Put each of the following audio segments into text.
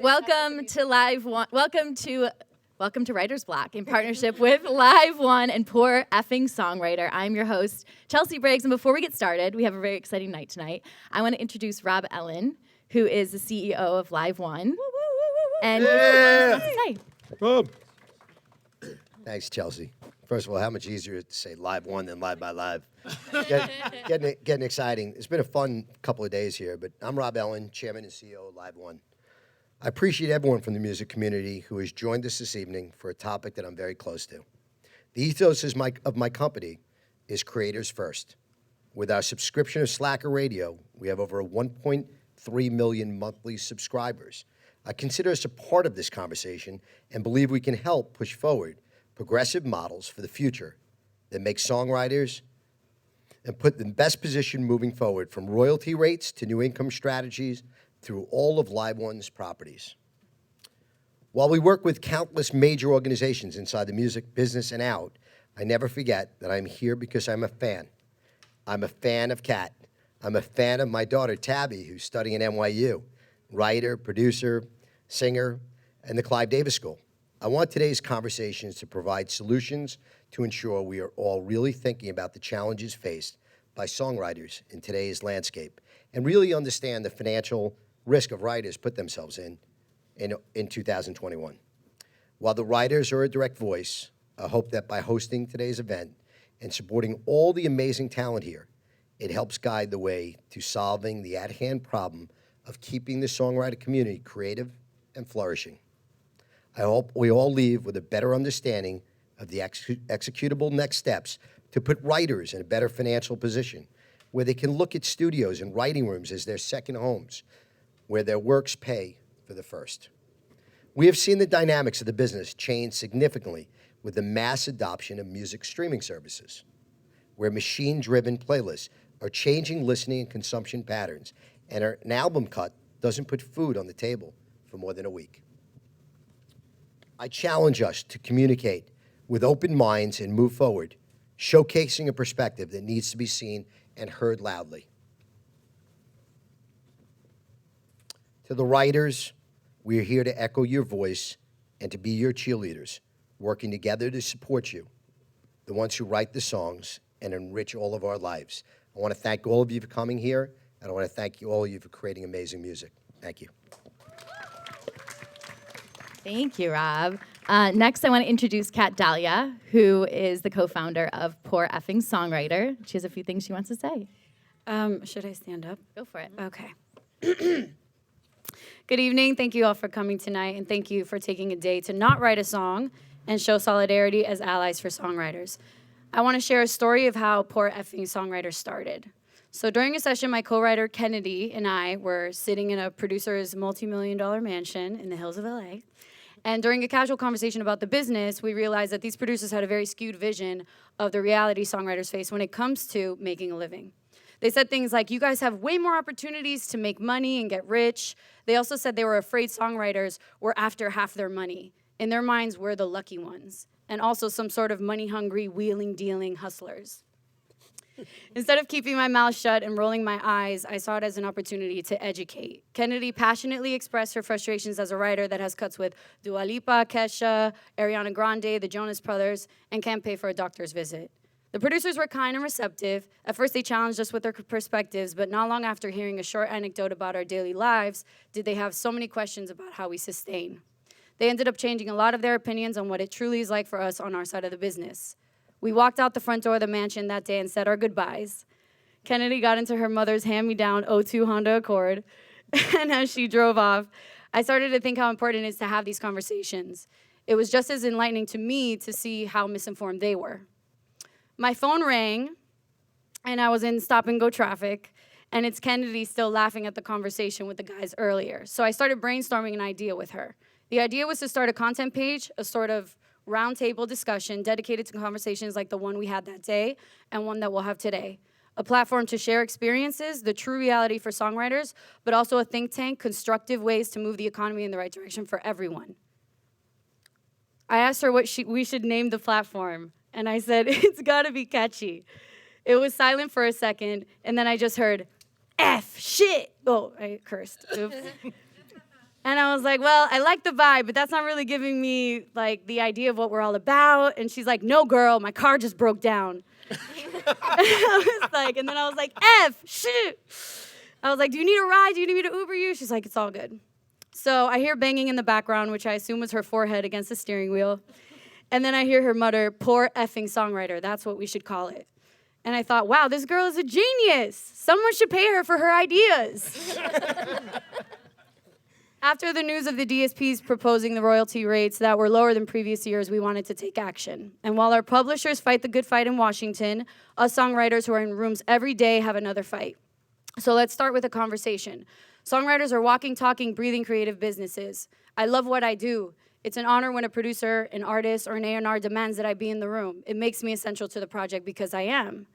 Welcome to LiveOne. Welcome to Writer's Block in partnership with LiveOne and Poor Effing Songwriter. I'm your host, Chelsea Briggs, and before we get started, we have a very exciting night tonight. I want to introduce Rob Ellin, who is the CEO of LiveOne. And yeah. to say. Rob. Thanks, Chelsea. First of all, how much easier to say LiveOne than Live by Live. Getting exciting. It's been a fun couple of days here, but I'm Rob Ellin, Chairman and CEO of LiveOne. I appreciate everyone from the music community who has joined us this evening for a topic that I'm very close to. The ethos of my company is creators first. With our subscription of Slacker Radio, we have over 1.3 million monthly subscribers. I consider us a part of this conversation and believe we can help push forward progressive models for the future that make songwriters and put them in best position moving forward, from royalty rates to new income strategies through all of LiveOne's properties. While we work with countless major organizations inside the music business and out, I never forget that I'm here because I'm a fan. I'm a fan of Kat. I'm a fan of my daughter, Tabby, who's studying at NYU, writer, producer, singer, and the Clive Davis School. I want today's conversations to provide solutions to ensure we are all really thinking about the challenges faced by songwriters in today's landscape and really understand the financial risk of writers put themselves in 2021. While the writers are a direct voice, I hope that by hosting today's event and supporting all the amazing talent here, it helps guide the way to solving the at-hand problem of keeping the songwriter community creative and flourishing. I hope we all leave with a better understanding of the executable next steps to put writers in a better financial position, where they can look at studios and writing rooms as their second homes, where their works pay for the first. We have seen the dynamics of the business change significantly with the mass adoption of music streaming services, where machine-driven playlists are changing listening and consumption patterns, and an album cut doesn't put food on the table for more than a week. I challenge us to communicate with open minds and move forward, showcasing a perspective that needs to be seen and heard loudly. To the writers, we are here to echo your voice and to be your cheerleaders, working together to support you, the ones who write the songs and enrich all of our lives. I want to thank all of you for coming here, and I want to thank all of you for creating amazing music. Thank you. Thank you, Rob. Next, I want to introduce Kat Dahlia, who is the co-founder of Poor Effing Songwriter. She has a few things she wants to say. Should I stand up? Go for it. Okay. Good evening. Thank you all for coming tonight, and thank you for taking a day to not write a song and show solidarity as allies for songwriters. I want to share a story of how Poor Effing Songwriter started. So during a session, my co-writer Kennedy and I were sitting in a producer's multi-million-dollar mansion in the hills of LA. And during a casual conversation about the business, we realized that these producers had a very skewed vision of the reality songwriters face when it comes to making a living. They said things like, you guys have way more opportunities to make money and get rich. They also said they were afraid songwriters were after half their money. In their minds, we're the lucky ones. And also some sort of money-hungry, wheeling-dealing hustlers. Instead of keeping my mouth shut and rolling my eyes, I saw it as an opportunity to educate. Kennedy passionately expressed her frustrations as a writer that has cuts with Dua Lipa, Kesha, Ariana Grande, the Jonas Brothers, and can't pay for a doctor's visit. The producers were kind and receptive. At first, they challenged us with their perspectives, but not long after hearing a short anecdote about our daily lives, did they have so many questions about how we sustain. They ended up changing a lot of their opinions on what it truly is like for us on our side of the business. We walked out the front door of the mansion that day and said our goodbyes. Kennedy got into her mother's hand-me-down 02 Honda Accord, and as she drove off, I started to think how important it is to have these conversations. It was just as enlightening to me to see how misinformed they were. My phone rang, and I was in stop-and-go traffic, and it's Kennedy still laughing at the conversation with the guys earlier. So I started brainstorming an idea with her. The idea was to start a content page, a sort of roundtable discussion dedicated to conversations like the one we had that day and one that we'll have today. A platform to share experiences, the true reality for songwriters, but also a think tank, constructive ways to move the economy in the right direction for everyone. I asked her what we should name the platform, and I said, it's gotta be catchy. It was silent for a second, and then I just heard, F, shit. Oh, I cursed. Oops. And I was like, well, I like the vibe, but that's not really giving me like the idea of what we're all about. And she's like, no, girl, my car just broke down. And I was like, and then I was like, shit. I was like, do you need a ride? Do you need me to Uber you? She's like, it's all good. So I hear banging in the background, which I assume was her forehead against the steering wheel. And then I hear her mutter, poor effing songwriter. That's what we should call it. And I thought, wow, this girl is a genius. Someone should pay her for her ideas. After the news of the DSPs proposing the royalty rates that were lower than previous years, we wanted to take action. And while our publishers fight the good fight in Washington, us songwriters who are in rooms every day have another fight. So let's start with a conversation. Songwriters are walking, talking, breathing creative businesses. I love what I do. It's an honor when a producer, an artist, or an A&R demands that I be in the room. It makes me essential to the project because I am.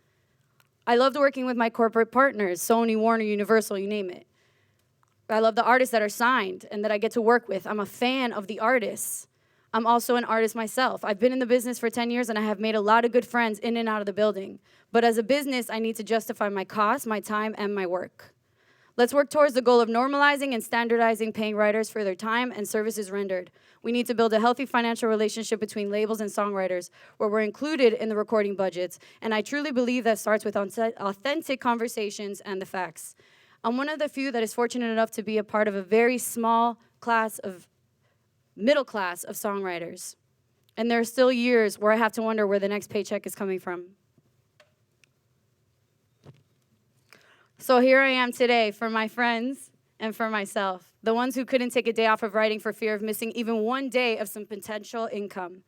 I loved working with my corporate partners, Sony, Warner, Universal, you name it. I love the artists that are signed and that I get to work with. I'm a fan of the artists. I'm also an artist myself. I've been in the business for 10 years and I have made a lot of good friends in and out of the building. But as a business, I need to justify my costs, my time, and my work. Let's work towards the goal of normalizing and standardizing paying writers for their time and services rendered. We need to build a healthy financial relationship between labels and songwriters where we're included in the recording budgets. And I truly believe that starts with authentic conversations and the facts. I'm one of the few that is fortunate enough to be a part of a very small class of middle class of songwriters. And there are still years where I have to wonder where the next paycheck is coming from. So here I am today for my friends and for myself, the ones who couldn't take a day off of writing for fear of missing even one day of some potential income.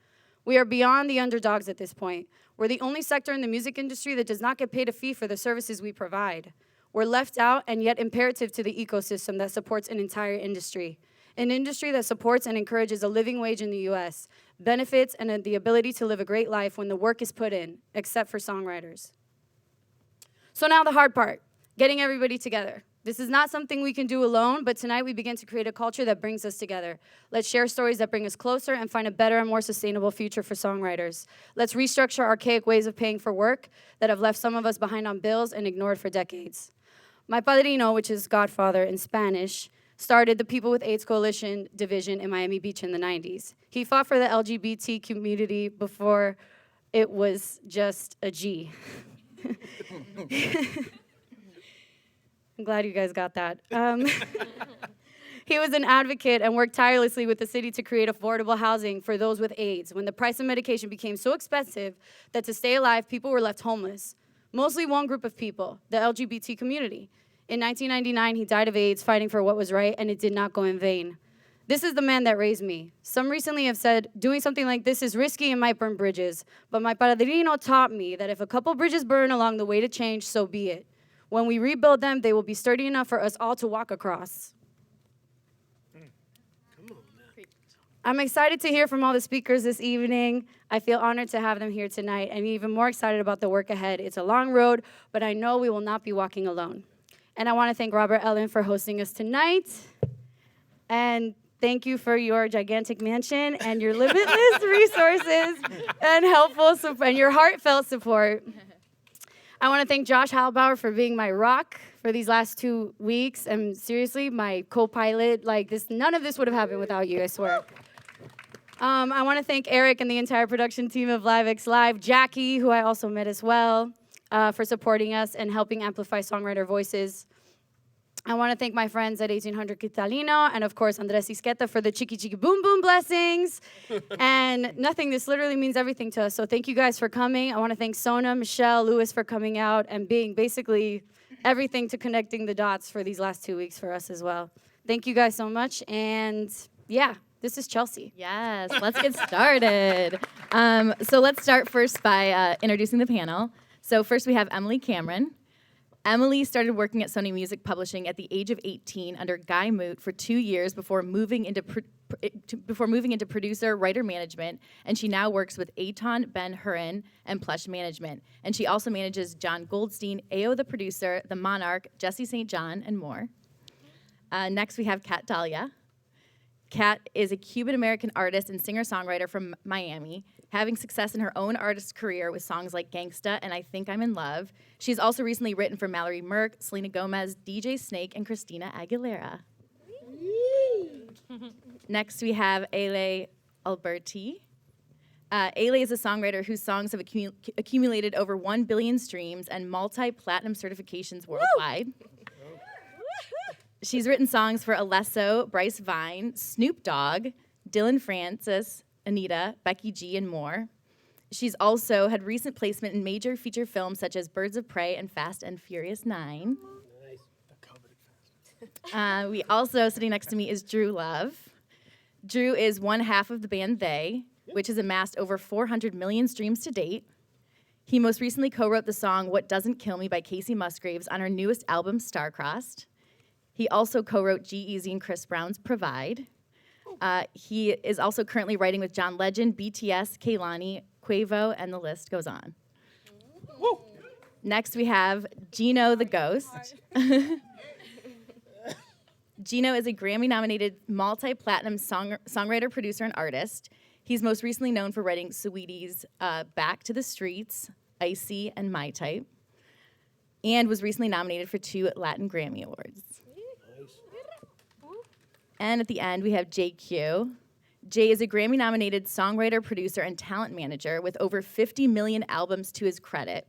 We are beyond the underdogs at this point. We're the only sector in the music industry that does not get paid a fee for the services we provide. We're left out and yet imperative to the ecosystem that supports an entire industry. An industry that supports and encourages a living wage in the US, benefits and the ability to live a great life when the work is put in, except for songwriters. So now the hard part, getting everybody together. This is not something we can do alone, but tonight we begin to create a culture that brings us together. Let's share stories that bring us closer and find a better and more sustainable future for songwriters. Let's restructure archaic ways of paying for work that have left some of us behind on bills and ignored for decades. My padrino, which is godfather in Spanish, started the People with AIDS Coalition division in Miami Beach in the 90s. He fought for the LGBT community before it was just a G. I'm glad you guys got that. He was an advocate and worked tirelessly with the city to create affordable housing for those with AIDS when the price of medication became so expensive that to stay alive, people were left homeless. Mostly one group of people, the LGBT community. In 1999, he died of AIDS fighting for what was right, and it did not go in vain. This is the man that raised me. Some recently have said, doing something like this is risky and might burn bridges. But my padrino taught me that if a couple bridges burn along the way to change, so be it. When we rebuild them, they will be sturdy enough for us all to walk across. I'm excited to hear from all the speakers this evening. I feel honored to have them here tonight and even more excited about the work ahead. It's a long road, but I know we will not be walking alone. And I want to thank Robert Ellin for hosting us tonight. And thank you for your gigantic mansion and your limitless resources and and your heartfelt support. I want to thank Josh Halbauer for being my rock for these last 2 weeks. And seriously, my co-pilot, none of this would have happened without you, I swear. I want to thank Eric and the entire production team of LiveXLive, Jackie, who I also met as well, for supporting us and helping amplify songwriter voices. I want to thank my friends at 1800 Cristalino and, of course, Andres Isqueta for the Chiki Chiki Boom Boom blessings. And this literally means everything to us. So thank you guys for coming. I want to thank Sona, Michelle, Louis for coming out and being basically everything to connecting the dots for these last 2 weeks for us as well. Thank you guys so much. And, yeah. This is Chelsea. Yes, let's get started. So let's start first by introducing the panel. So first we have Emily Cameron. Emily started working at Sony Music Publishing at the age of 18 under Guy Moot for 2 years before moving into producer, writer management, and she now works with Eitan Ben-Hurin and Plush Management. And she also manages John Goldstein, Ao the producer, The Monarch, Jesse St. John, and more. Next we have Kat Dahlia. Kat is a Cuban-American artist and singer-songwriter from Miami, having success in her own artist career with songs like Gangsta and I Think I'm in Love. She's also recently written for Mallory Merck, Selena Gomez, DJ Snake, and Christina Aguilera. Next, we have Ele Alberti. Ele is a songwriter whose songs have accumulated over 1 billion streams and multi-platinum certifications worldwide. She's written songs for Alesso, Bryce Vine, Snoop Dogg, Dylan Francis, Anita, Becky G, and more. She's also had recent placement in major feature films such as Birds of Prey and Fast and Furious 9. We also, sitting next to me, is Drew Love. Drew is one half of the band They, which has amassed over 400 million streams to date. He most recently co-wrote the song What Doesn't Kill Me by Casey Musgraves on her newest album, Starcrossed. He also co-wrote G-Eazy and Chris Brown's Provide. He is also currently writing with John Legend, BTS, Kehlani, Quavo, and the list goes on. Woo. Next, we have Gino the Ghost. Gino is a Grammy-nominated multi-platinum songwriter, producer, and artist. He's most recently known for writing Saweetie's Back to the Streets, Icy, and My Type, and was recently nominated for 2 Latin Grammy Awards. And at the end, we have JQ. Jay is a Grammy-nominated songwriter, producer, and talent manager with over 50 million albums to his credit.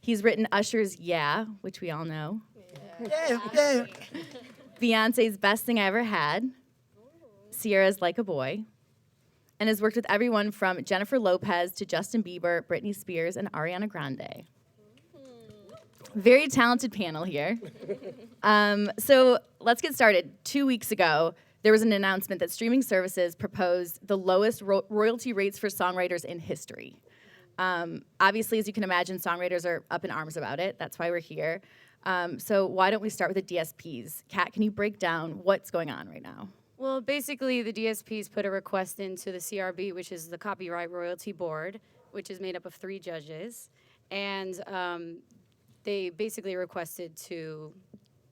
He's written Usher's Yeah, which we all know. Yeah. Beyonce's Best Thing I Ever Had. Sierra's Like a Boy. And has worked with everyone from Jennifer Lopez to Justin Bieber, Britney Spears, and Ariana Grande. Very talented panel here. So let's get started. 2 weeks ago, there was an announcement that streaming services proposed the lowest royalty rates for songwriters in history. Obviously, as you can imagine, songwriters are up in arms about it. That's why we're here. So why don't we start with the DSPs? Kat, can you break down what's going on right now? Well, basically, the DSPs put a request into the CRB, which is the Copyright Royalty Board, which is made up of 3 judges. And they basically requested to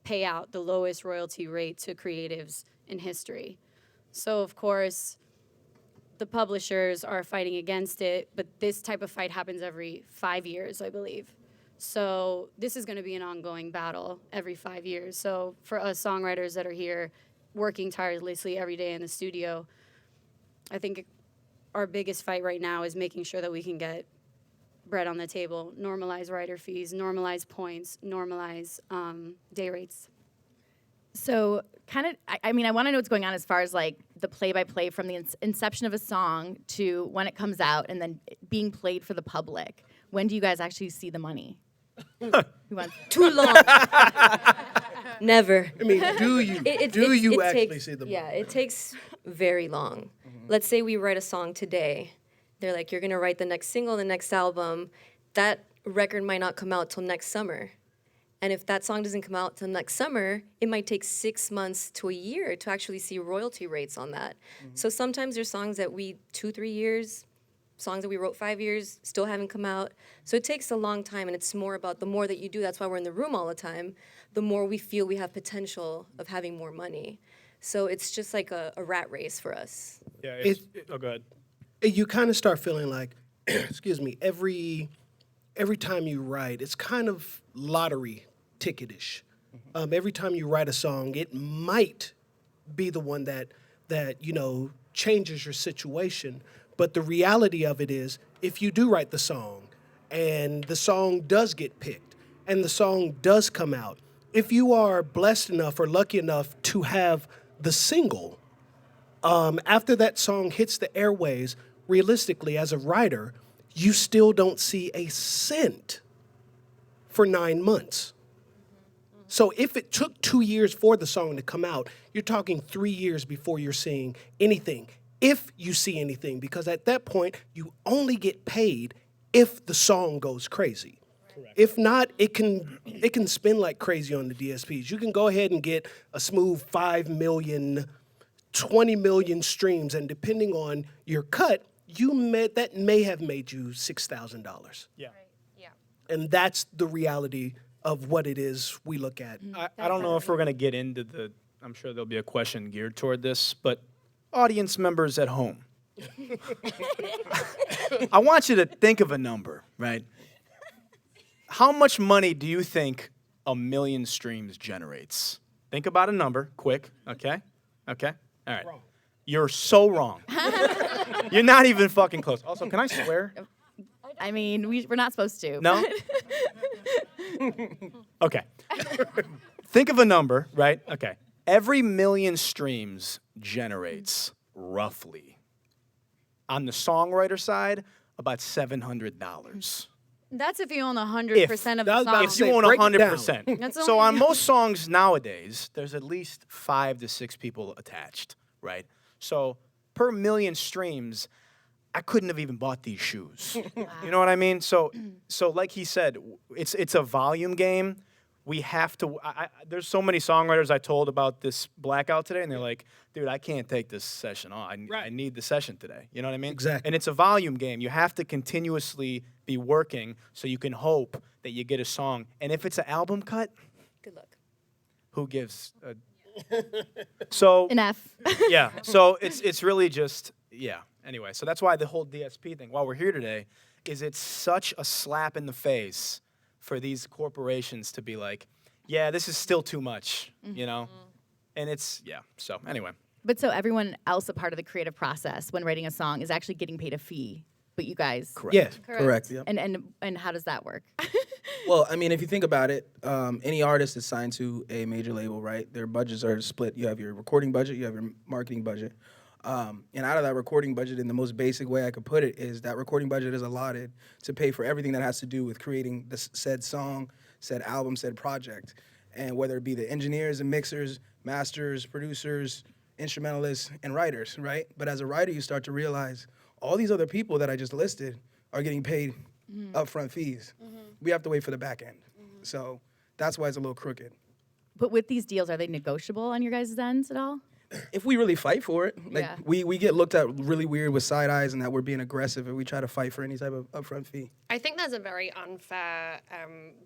pay out the lowest royalty rate to creatives in history. So, of course, the publishers are fighting against it, but this type of fight happens every 5 years, I believe. So this is going to be an ongoing battle every 5 years. So for us songwriters that are here working tirelessly every day in the studio, I think our biggest fight right now is making sure that we can get bread on the table, normalize writer fees, normalize points, normalize day rates. So kind of, I mean, I want to know what's going on as far as like the play-by-play from the inception of a song to when it comes out and then being played for the public. When do you guys actually see the money? Who wants? Too long. Never. I mean, do you actually see the money? Yeah, it takes very long. Mm-hmm. Let's say we write a song today. They're like, you're going to write the next single, the next album. That record might not come out till next summer. And if that song doesn't come out till next summer, it might take 6 months to a year to actually see royalty rates on that. Mm-hmm. So sometimes there's songs that 2-3 years, songs that we wrote 5 years, still haven't come out. So it takes a long time, and it's more about the more that you do, that's why we're in the room all the time, the more we feel we have potential of having more money. So it's just like a rat race for us. Yeah, Oh, go ahead. you kind of start feeling like, excuse me, every time you write, it's kind of lottery ticket-ish. Every time you write a song, it might be the one that changes your situation. But the reality of it is, if you do write the song, and the song does get picked, and the song does come out, if you are blessed enough or lucky enough to have the single, after that song hits the airways, realistically, as a writer, you still don't see a cent for 9 months. So if it took 2 years for the song to come out, you're talking 3 years before you're seeing anything. If you see anything, because at that point, you only get paid if the song goes crazy. Correct. If not, it can spin like crazy on the DSPs. You can go ahead and get a smooth 5 million, 20 million streams, and depending on your cut, that may have made you $6,000. Yeah. Right. Yeah. And that's the reality of what it is we look at. I don't know if we're going to get into I'm sure there'll be a question geared toward this, but audience members at home. I want you to think of a number, right? How much money do you think 1 million streams generates? Think about a number, quick, okay? All right. Wrong. You're so wrong. You're not even fucking close. Also, can I swear? I mean, we're not supposed to. No? Okay. Think of a number, right? Okay. Every million streams generates roughly, on the songwriter side, about $700. That's if you own 100% of That the was about song. to If say, you own break it down. 100%. That's So only- on most songs nowadays, there's at least 5 to 6 people attached, right? So per million streams, I couldn't have even bought these shoes. You know what I mean? So like he said, it's a volume game. We have to. There's so many songwriters I told about this blackout today, and they're like, "Dude, I can't take this session on. I need the session today." You know what I mean? Exactly. And it's a volume game. You have to continuously be working so you can hope that you get a song. And if it's an album cut, Good luck. who gives a so An F. yeah. So it's really just yeah. Anyway, so that's why the whole DSP thing, while we're here today, is it's such a slap in the face for these corporations to be like, yeah, this is still too much, you know? And it's yeah. So anyway. But so everyone else a part of the creative process when writing a song is actually getting paid a fee, but you guys. Correct. Yes. Correct. Yep. And how does that work? Well, I mean, if you think about it, any artist is signed to a major label, right? Their budgets are split. You have your recording budget, you have your marketing budget. And out of that recording budget, in the most basic way I could put it, is that recording budget is allotted to pay for everything that has to do with creating the said song, said album, said project. And whether it be the engineers and mixers, masters, producers, instrumentalists, and writers, right? But as a writer, you start to realize all these other people that I just listed are getting paid upfront fees. We have to wait for the back end. So that's why it's a little crooked. But with these deals, are they negotiable on your guys' ends at all? If we really fight for it, like Yeah. we get looked at really weird with side eyes and that we're being aggressive, and we try to fight for any type of upfront fee. I think there's a very unfair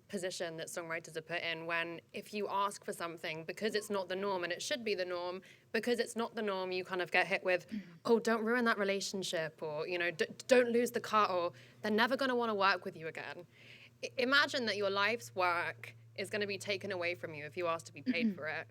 position that songwriters are put in when if you ask for something because it's not the norm, and it should be the norm, because it's not the norm, you kind of get hit with, oh, don't ruin that relationship, or, you know, don't lose the car, or they're never going to want to work with you again. Imagine that your life's work is going to be taken away from you if you ask to be paid for it.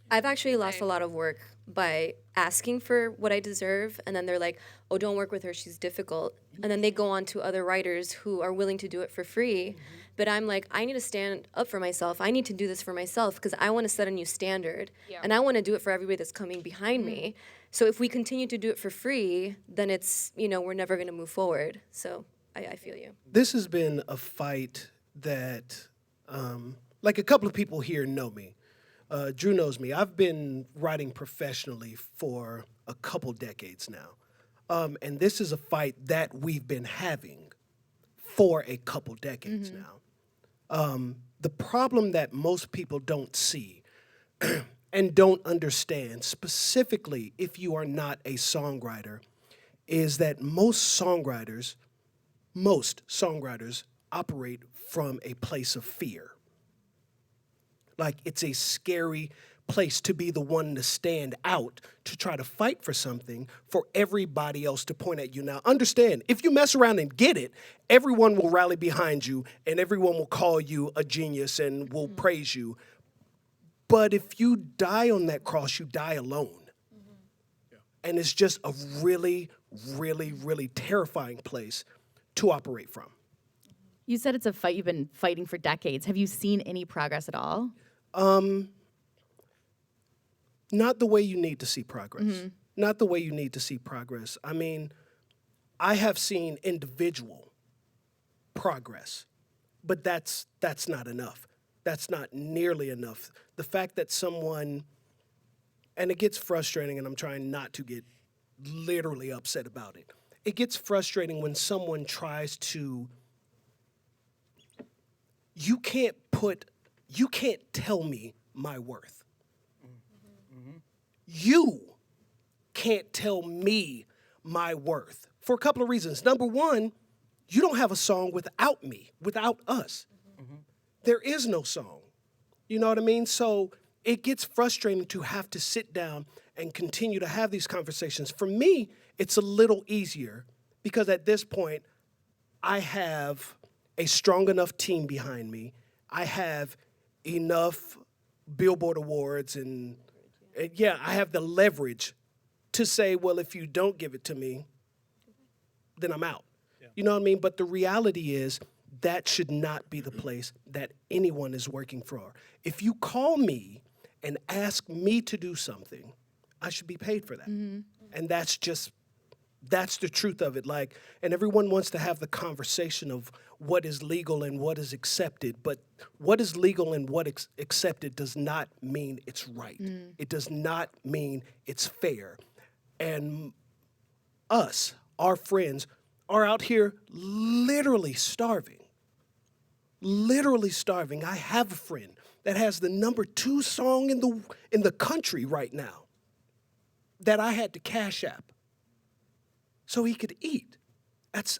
I've actually lost a lot of work by asking for what I deserve, and then they're like, oh, don't work with her, she's difficult. And then they go on to other writers who are willing to do it for free. But I'm like, I need to stand up for myself. I need to do this for myself because I want to set a new standard. And I want to do it for everybody that's coming behind me. So if we continue to do it for free, then it's, you know, we're never going to move forward. So I feel you. This has been a fight that, like a couple of people here know me. Drew knows me. I've been writing professionally for a couple decades now. And this is a fight that we've been having for a couple decades now. The problem that most people don't see and don't understand, specifically if you are not a songwriter, is that most songwriters operate from a place of fear. Like, it's a scary place to be the one to stand out, to try to fight for something, for everybody else to point at you. Now, understand, if you mess around and get it, everyone will rally behind you, and everyone will call you a genius and will praise you. But if you die on that cross, you die alone. And it's just a really, really, really terrifying place to operate from. You said it's a fight you've been fighting for decades. Have you seen any progress at all? Not the way you need to see progress. Not the way you need to see progress. I mean, I have seen individual progress, but that's not enough. That's not nearly enough. The fact that someone, and it gets frustrating, and I'm trying not to get literally upset about it. It gets frustrating when someone tries to, you can't tell me my worth. You can't tell me my worth for a couple of reasons. Number one, you don't have a song without me, without us. There is no song. You know what I mean? So it gets frustrating to have to sit down and continue to have these conversations. For me, it's a little easier because at this point, I have a strong enough team behind me. I have enough Billboard Awards and yeah, I have the leverage to say, well, if you don't give it to me, then I'm out. You know what I mean? But the reality is that should not be the place that anyone is working for. If you call me and ask me to do something, I should be paid for that. And that's the truth of it. Like, and everyone wants to have the conversation of what is legal and what is accepted, but what is legal and what accepted does not mean it's right. It does not mean it's fair. And us, our friends, are out here literally starving. Literally starving. I have a friend that has the #2 song in the country right now that I had to Cash App so he could eat. It's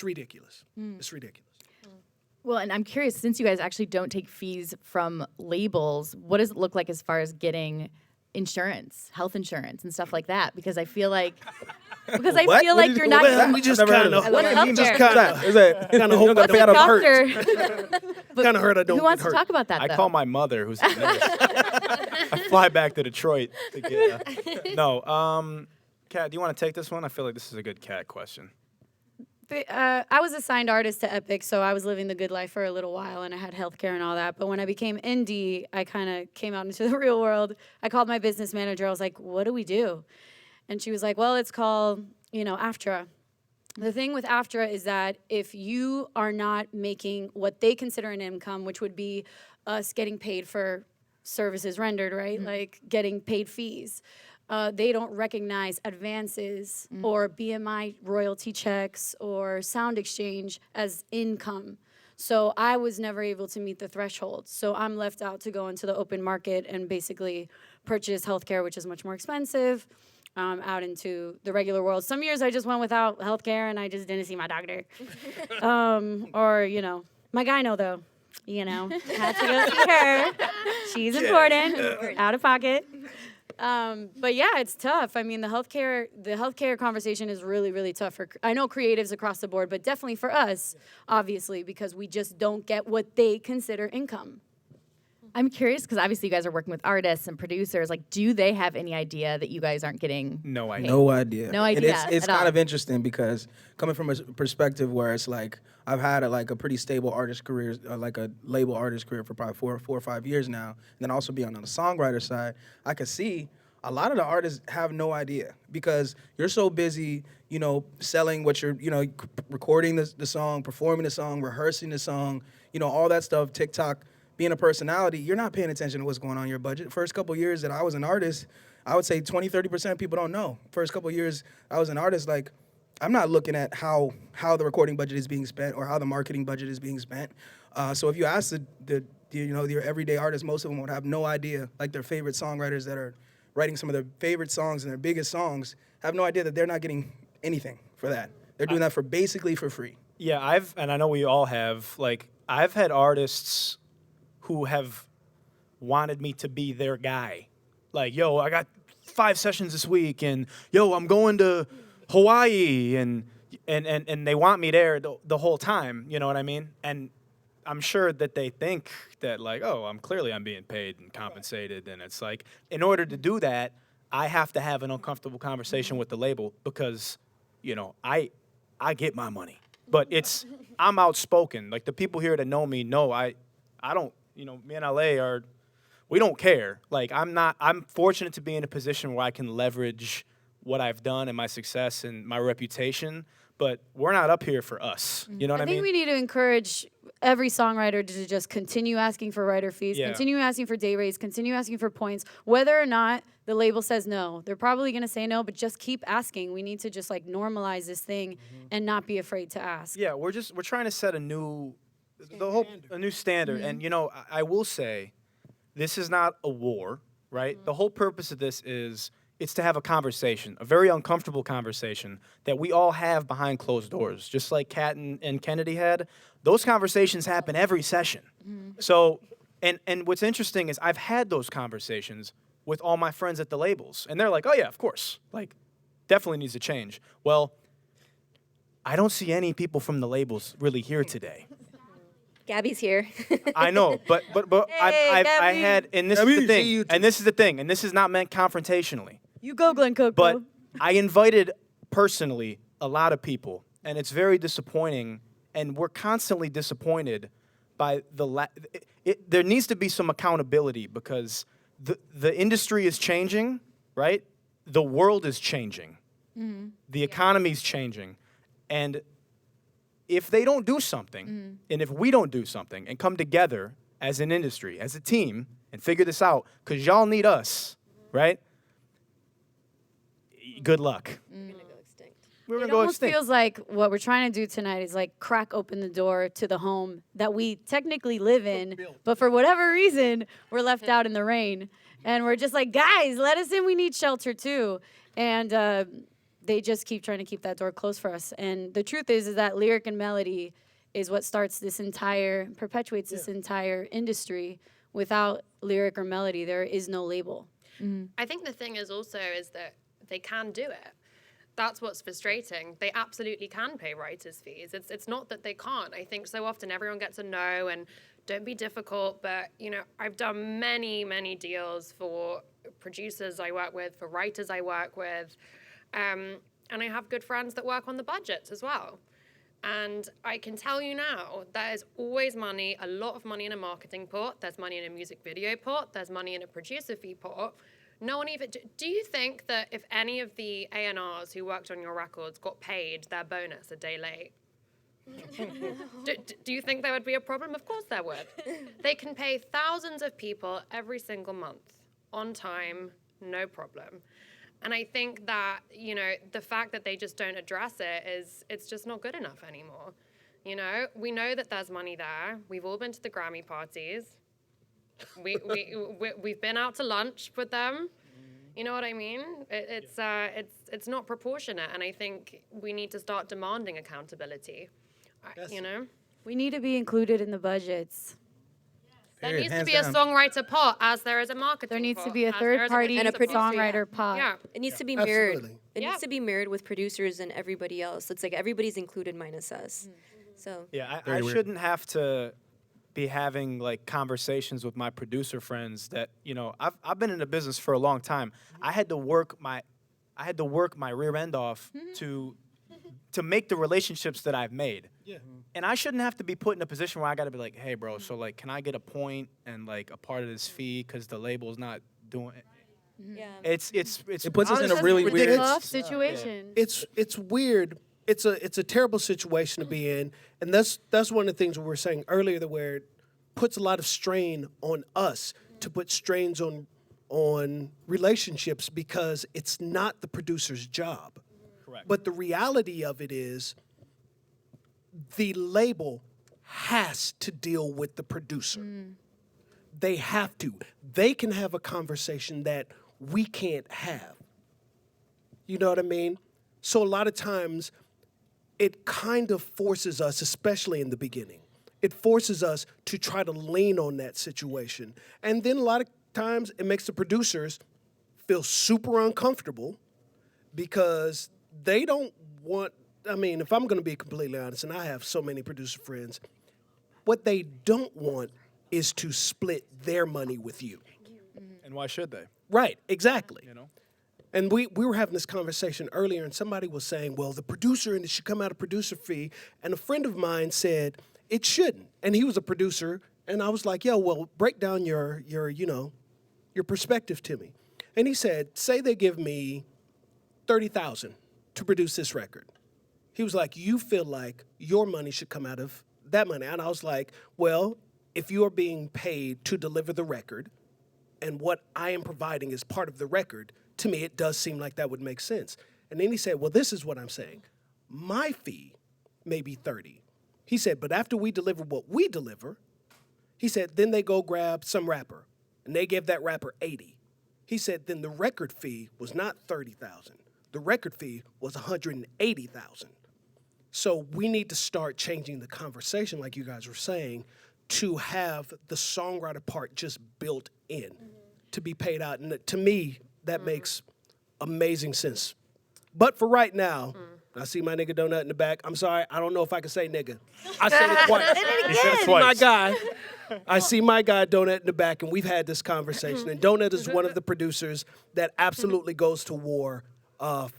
ridiculous. It's ridiculous. Well, and I'm curious, since you guys actually don't take fees from labels, what does it look like as far as getting insurance, health insurance, and stuff like that? Because I feel like, What? you're What not. did you- Well, what? We just I've never heard kind of of, What about we just healthcare? Is that kind of hope I gotta don't pay out get of hurt. Doctor. Kind of hurt I don't Who wants get to hurt. talk about that? I though? call my mother, who's a nurse. I fly back to Detroit to get. No, Kat, do you want to take this one? I feel like this is a good Kat question. I was a signed artist to Epic, so I was living the good life for a little while, and I had healthcare and all that. But when I became indie, I kind of came out into the real world. I called my business manager. I was like, "What do we do?" And she was like, "Well, it's called, AFTRA." The thing with AFTRA is that if you are not making what they consider an income, which would be us getting paid for services rendered, right? Like getting paid fees. They don't recognize advances or BMI royalty checks or sound exchange as income. So I was never able to meet the threshold. So I'm left out to go into the open market and basically purchase healthcare, which is much more expensive, out into the regular world. Some years I just went without healthcare and I just didn't see my doctor. Or, my gyno though, had to go see her. She's important, out of pocket. But yeah, it's tough. I mean, the healthcare conversation is really, really tough I know creatives across the board, but definitely for us, obviously, because we just don't get what they consider income. I'm curious because obviously you guys are working with artists and producers. Like, do they have any idea that you guys aren't getting? No idea. No idea. No And idea it's at kind all. of interesting because coming from a perspective where it's like I've had a pretty stable artist career, like a label artist career for probably four or 5 years now, and then also being on the songwriter side, I could see a lot of the artists have no idea because you're so busy, selling what you're, recording the song, performing the song, rehearsing the song, all that stuff, TikTok. Being a personality, you're not paying attention to what's going on in your budget. First couple years that I was an artist, I would say 20-30% people don't know. First couple years I was an artist, like I'm not looking at how the recording budget is being spent or how the marketing budget is being spent. So if you ask your everyday artists, most of them would have no idea. Like their favorite songwriters that are writing some of their favorite songs and their biggest songs have no idea that they're not getting anything for that. They're doing that for basically for free. Yeah, and I know we all have, I've had artists who have wanted me to be their guy. Like, yo, I got 5 sessions this week, and yo, I'm going to Hawaii, and they want me there the whole time, you know what I mean? And I'm sure that they think that, like, oh, I'm being paid and compensated, and it's like, in order to do that, I have to have an uncomfortable conversation with the label because, I get my money. But I'm outspoken. Like, the people here that know me know I don't, me and LA we don't care. Like, I'm fortunate to be in a position where I can leverage what I've done and my success and my reputation, but we're not up here for us. You know what I mean? I think we need to encourage every songwriter to just continue asking for writer fees, continue asking for day rates, continue asking for points, whether or not the label says no. They're probably going to say no, but just keep asking. We need to just normalize this thing and not be afraid to ask. Yeah, we're trying to set a new standard. And I will say, this is not a war, right? The whole purpose of this it's to have a conversation, a very uncomfortable conversation that we all have behind closed doors, just like Kat and Kennedy had. Those conversations happen every session. So, and what's interesting is I've had those conversations with all my friends at the labels, and they're like, oh yeah, of course, like, definitely needs to change. Well, I don't see any people from the labels really here today. Gabby's here. I know, but Hey, I Gabby. had, and this Gabby, is the see thing, you and this is the thing, and this is not meant confrontationally, You go, Glen Coco. but I invited personally a lot of people, and it's very disappointing, and we're constantly disappointed by there needs to be some accountability because the industry is changing, right? The world is changing. The economy's changing. And if they don't do something, and if we don't do something and come together as an industry, as a team, and figure this out, because y'all need us, right? Good luck. We're It gonna go almost extinct. feels like what we're trying to do tonight is like crack open the door to the home that we technically live in, but for whatever reason, we're left out in the rain. And we're just like, guys, let us in. We need shelter too. And they just keep trying to keep that door closed for us. And the truth is that lyric and melody is what starts this perpetuates this entire industry. Without lyric or melody, there is no label. I think the thing is also is that they can do it. That's what's frustrating. They absolutely can pay writers' fees. It's not that they can't. I think so often everyone gets a no and don't be difficult. But, I've done many, many deals for producers I work with, for writers I work with. And I have good friends that work on the budgets as well. And I can tell you now, there is always money, a lot of money in a marketing pot. There's money in a music video pot. There's money in a producer fee pot. No one even. Do you think that if any of the A&Rs who worked on your records got paid their bonus a day late, do you think there would be a problem? Of course there would. They can pay thousands of people every single month on time, no problem. And I think that, the fact that they just don't address it's just not good enough anymore. We know that there's money there. We've all been to the Grammy parties. We've been out to lunch with them. You know what I mean? It's not proportionate, and I think we need to start demanding accountability. We need to be included in the budgets. There Period, needs to hands be a down. songwriter pot, as there is a marketing. There needs to pot, be a as there is third-party And a producer, songwriter pot. Yeah. It needs to be mirrored. Absolutely. It needs to be mirrored with producers and everybody else. It's like everybody's included minus us. So Yeah, I Very weird. shouldn't have to be having like conversations with my producer friends that I've been in the business for a long time. I had to work my rear end off to make the relationships that I've made. Yeah. And I shouldn't have to be put in a position where I got to be like, hey, bro, so like, can I get a point and like a part of this fee because the label's not doing it? yeah. It's It puts us in a honestly really weird- ridiculous. Tough situation. It's weird. It's a terrible situation to be in, and that's one of the things we were saying earlier, that where it puts a lot of strain on us to put strains on relationships because it's not the producer's job. Correct. But the reality of it is, the label has to deal with the producer. They have to. They can have a conversation that we can't have. You know what I mean? So a lot of times, it kind of forces us, especially in the beginning, it forces us to try to lean on that situation. And then a lot of times, it makes the producers feel super uncomfortable because they don't want, if I'm going to be completely honest, and I have so many producer friends, what they don't want is to split their money with you. And why should they? Right, exactly. And we were having this conversation earlier, and somebody was saying, well, the producer, and it should come out of producer fee. And a friend of mine said, it shouldn't. And he was a producer, and I was like, yo, well, break down your perspective to me. And he said, say they give me $30,000 to produce this record. He was like, you feel like your money should come out of that money. And I was like, well, if you are being paid to deliver the record, and what I am providing is part of the record, to me, it does seem like that would make sense. And then he said, well, this is what I'm saying. My fee may be 30. He said, but after we deliver what we deliver, he said, then they go grab some rapper, and they give that rapper 80. He said, then the record fee was not 30,000. The record fee was 180,000. So we need to start changing the conversation, like you guys were saying, to have the songwriter part just built in to be paid out. And to me, that makes amazing sense. But for right now, I see my nigga Donut in the back. I'm sorry, I don't know if I can say nigga. I said it twice. He said it My twice. guy. I see my guy Donut in the back, and we've had this conversation. And Donut is one of the producers that absolutely goes to war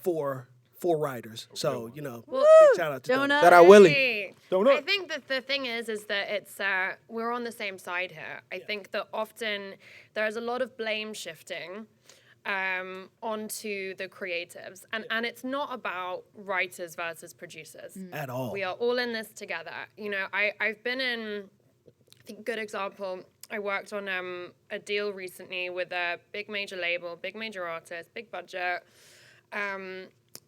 for writers. So, big shout out to Donut. Shout out Willie. Hey, Donut. I think that the thing is that it's we're on the same side here. I think that often there is a lot of blame shifting onto the creatives, and it's not about writers versus producers At all. We are all in this together. I've been in. I think a good example. I worked on a deal recently with a big major label, big major artist, big budget.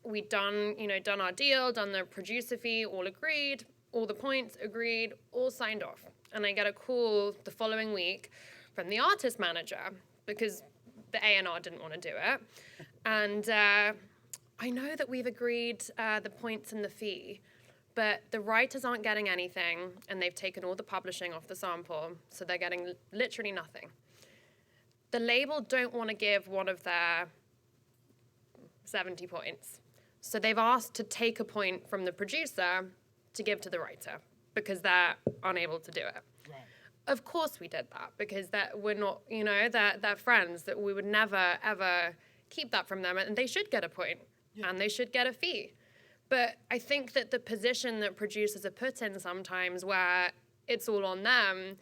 We'd done our deal, done the producer fee, all agreed, all the points agreed, all signed off. And I get a call the following week from the artist manager because the A&R didn't want to do it. And I know that we've agreed the points and the fee, but the writers aren't getting anything, and they've taken all the publishing off the sample, so they're getting literally nothing. The label don't want to give one of their 70 points. So they've asked to take a point from the producer to give to the writer because they're unable to do it. Right. Of course we did that because that we're not, they're friends, that we would never, ever keep that from them, and they should get a point and they should get a fee. But I think that the position that producers are put in sometimes where it's all on them,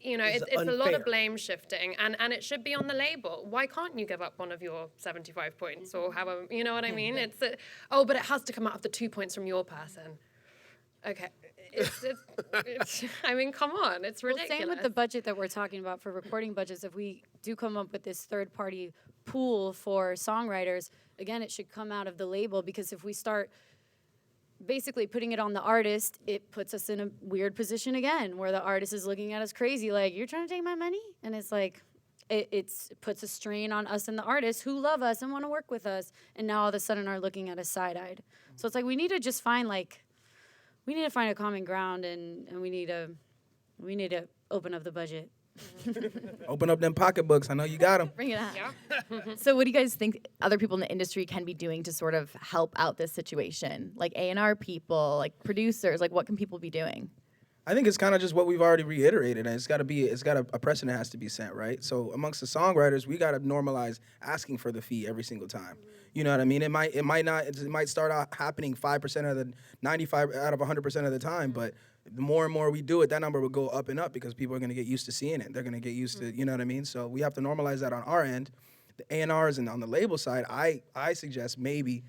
it's a lot unfair. of blame shifting, and it should be on the label. Why can't you give up one of your 75 points or however, you know what I mean? It's but it has to come out of the 2 points from your person. Okay, I mean, come on, it's ridiculous. Well, same with the budget that we're talking about for recording budgets. If we do come up with this third-party pool for songwriters, again, it should come out of the label, because if we start basically putting it on the artist, it puts us in a weird position again, where the artist is looking at us crazy, like, you're trying to take my money? And it's like, it puts a strain on us and the artists who love us and want to work with us, and now all of a sudden are looking at us side-eyed. So it's like, we need to just find, we need to find a common ground, and we need to open up the budget. Open up them pocketbooks. I know you got them. Bring it on. Yeah. So what do you guys think other people in the industry can be doing to sort of help out this situation? Like A&R people, like producers, like what can people be doing? I think it's kind of just what we've already reiterated, and a precedent has to be set, right? So amongst the songwriters, we got to normalize asking for the fee every single time. You know what I mean? It might start out happening 5% of the 95 out of 100% of the time, but the more and more we do it, that number will go up and up because people are going to get used to seeing it. They're going to get used to, you know what I mean? So we have to normalize that on our end. The A&Rs and on the label side, I suggest maybe,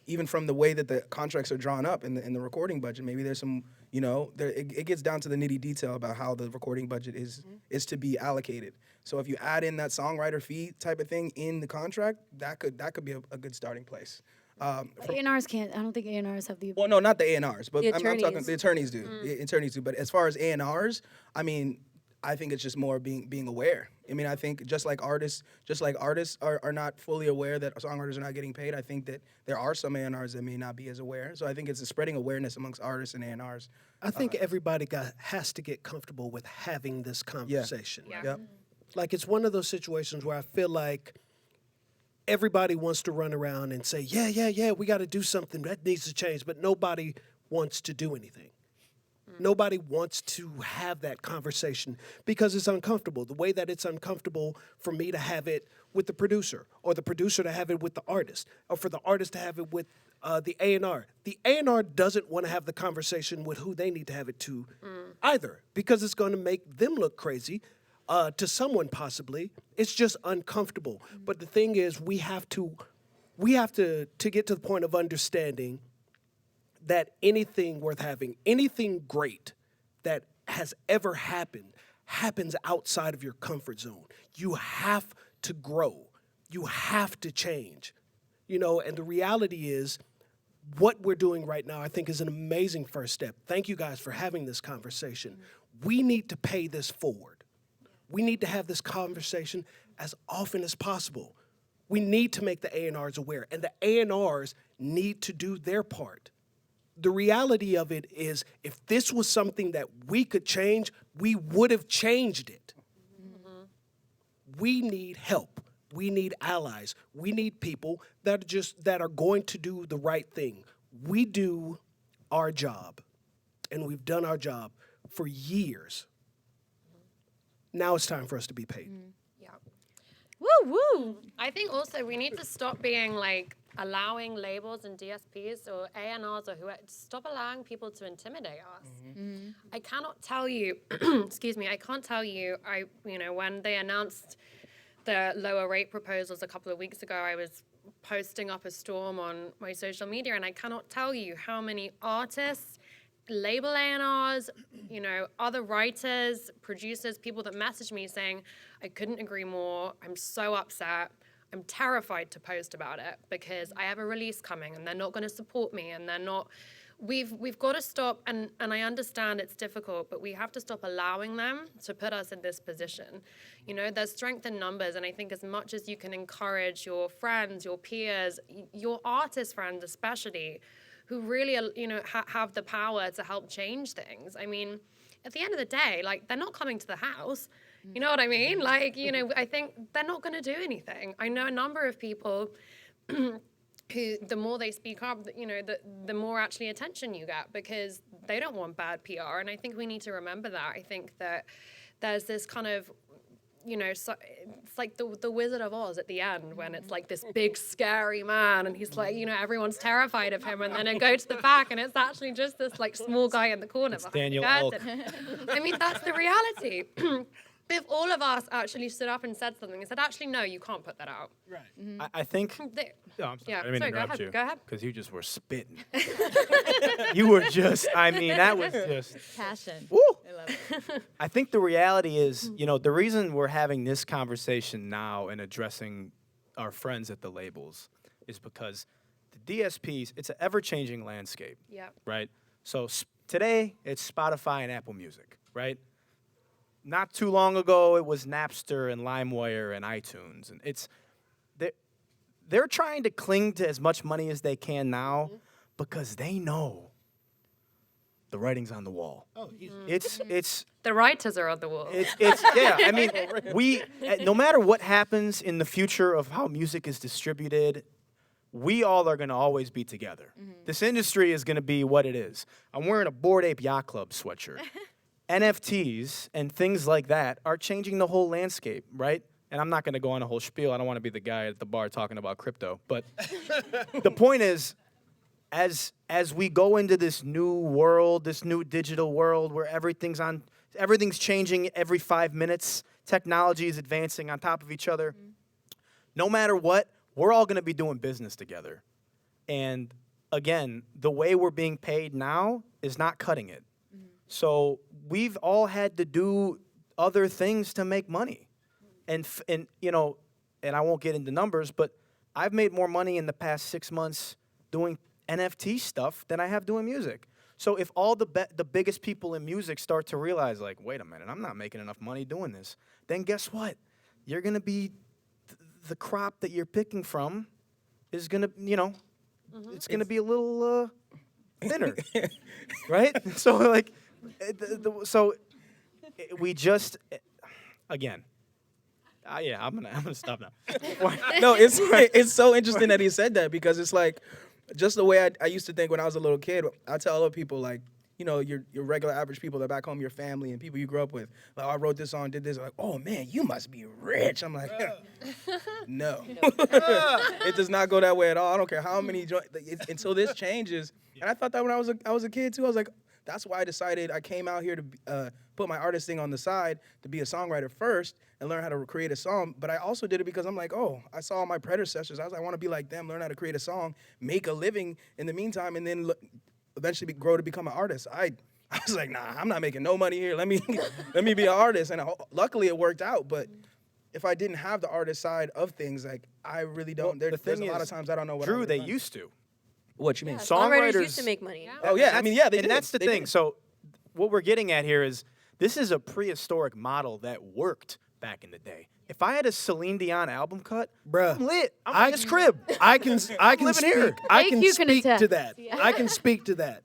even from the way that the contracts are drawn up in the recording budget, maybe there's some, it gets down to the nitty detail about how the recording budget is to be allocated. So if you add in that songwriter fee type of thing in the contract, that could be a good starting place. A&Rs can't. I don't think A&Rs have the. Well, no, not the A&Rs, but The I'm talking attorneys. the attorneys do. The attorneys do. But as far as A&Rs, I mean, I think it's just more being aware. I mean, I think just like artists are not fully aware that songwriters are not getting paid, I think that there are some A&Rs that may not be as aware. So I think it's a spreading awareness amongst artists and A&Rs. I think everybody has to get comfortable with having this conversation. Yeah. Yep. Like, it's one of those situations where I feel like everybody wants to run around and say, yeah, we got to do something. That needs to change. But nobody wants to do anything. Nobody wants to have that conversation because it's uncomfortable. The way that it's uncomfortable for me to have it with the producer, or the producer to have it with the artist, or for the artist to have it with the A&R. The A&R doesn't want to have the conversation with who they need to have it to either, because it's going to make them look crazy. To someone possibly, it's just uncomfortable. But the thing is, we have to get to the point of understanding that anything worth having, anything great that has ever happened, happens outside of your comfort zone. You have to grow. You have to change. And the reality is, what we're doing right now, I think, is an amazing first step. Thank you guys for having this conversation. We need to pay this forward. We need to have this conversation as often as possible. We need to make the A&Rs aware, and the A&Rs need to do their part. The reality of it is, if this was something that we could change, we would have changed it. We need help. We need allies. We need people that are going to do the right thing. we do our job, and we've done our job for years. Now it's time for us to be paid. Yeah. Woo woo. I think also we need to stop being like allowing labels and DSPs or A&Rs or whoever, stop allowing people to intimidate us. I cannot tell you, excuse me, I can't tell you, when they announced the lower rate proposals a couple of weeks ago, I was posting up a storm on my social media, and I cannot tell you how many artists, label A&Rs, other writers, producers, people that message me saying, I couldn't agree more, I'm so upset, I'm terrified to post about it because I have a release coming and they're not going to support me and they're not, we've got to stop, and I understand it's difficult, but we have to stop allowing them to put us in this position. There's strength in numbers, and I think as much as you can encourage your friends, your peers, your artist friends especially, who really, have the power to help change things. I mean, at the end of the day, like, they're not coming to the house. You know what I mean? Like, I think they're not going to do anything. I know a number of people who, the more they speak up, the more actually attention you get because they don't want bad PR. And I think we need to remember that. I think that there's this kind of, so it's like the Wizard of Oz at the end when it's like this big scary man and he's like, everyone's terrified of him, and then I go to the back and it's actually just this like small guy in the corner behind Daniel the curtain. I mean, that's the reality. If all of us actually stood up and said something and said, actually, no, you can't put that out. Right. I think. They- Oh, I'm sorry. Yeah, I didn't mean to sorry, go interrupt ahead, you. go ahead. Because you just were spitting. You were just. I mean, that was just. Passion. Woo! I love it. I think the reality is, the reason we're having this conversation now and addressing our friends at the labels is because the DSPs, it's an ever-changing landscape, Yeah. right? So today, it's Spotify and Apple Music, right? Not too long ago, it was Napster and LimeWire and iTunes. And they're trying to cling to as much money as they can now because they know the writing's on the wall. Oh, easy. It's The writers are on the wall. it's yeah. I mean, no matter what happens in the future of how music is distributed, we all are going to always be together. This industry is going to be what it is. I'm wearing a Bored Ape Yacht Club sweatshirt. NFTs and things like that are changing the whole landscape, right? And I'm not going to go on a whole spiel. I don't want to be the guy at the bar talking about crypto. But the point is, as we go into this new world, this new digital world where everything's changing every 5 minutes, technology is advancing on top of each other. No matter what, we're all going to be doing business together. And again, the way we're being paid now is not cutting it. So we've all had to do other things to make money. And I won't get into numbers, but I've made more money in the past 6 months doing NFT stuff than I have doing music. So if all the biggest people in music start to realize, like, wait a minute, I'm not making enough money doing this, then guess what? You're going to be, the crop that you're picking from is going to, it's going to be a little thinner, right? So, like, we just, again, yeah, I'm gonna stop now. No, it's so interesting that he said that because it's like just the way I used to think when I was a little kid. I tell other people like, your regular average people that are back home, your family and people you grew up with. Like, oh, I wrote this song, did this. Like, oh man, you must be rich. I'm like, no, it does not go that way at all. I don't care how many until this changes. And I thought that when I was a kid too. I was like, that's why I decided I came out here to put my artist thing on the side to be a songwriter first and learn how to create a song. But I also did it because I'm like, oh, I saw my predecessors. I want to be like them, learn how to create a song, make a living in the meantime, and then eventually grow to become an artist. I was like, nah, I'm not making no money here. Let me be an artist. And luckily it worked out. But if I didn't have the artist side of things, like I really don't. Well, there's a lot of times I don't know what. Drew, they used to. What you mean? Songwriters used to make money. Oh yeah, I mean yeah, they and did. that's the They thing. did. So what we're getting at here is this is a prehistoric model that worked back in the day. If I had a Celine Dion album cut, Bruh, I'm lit. I'm in this crib. I can living speak. here. I can You can speak to attest. that. Yeah. I can speak to that.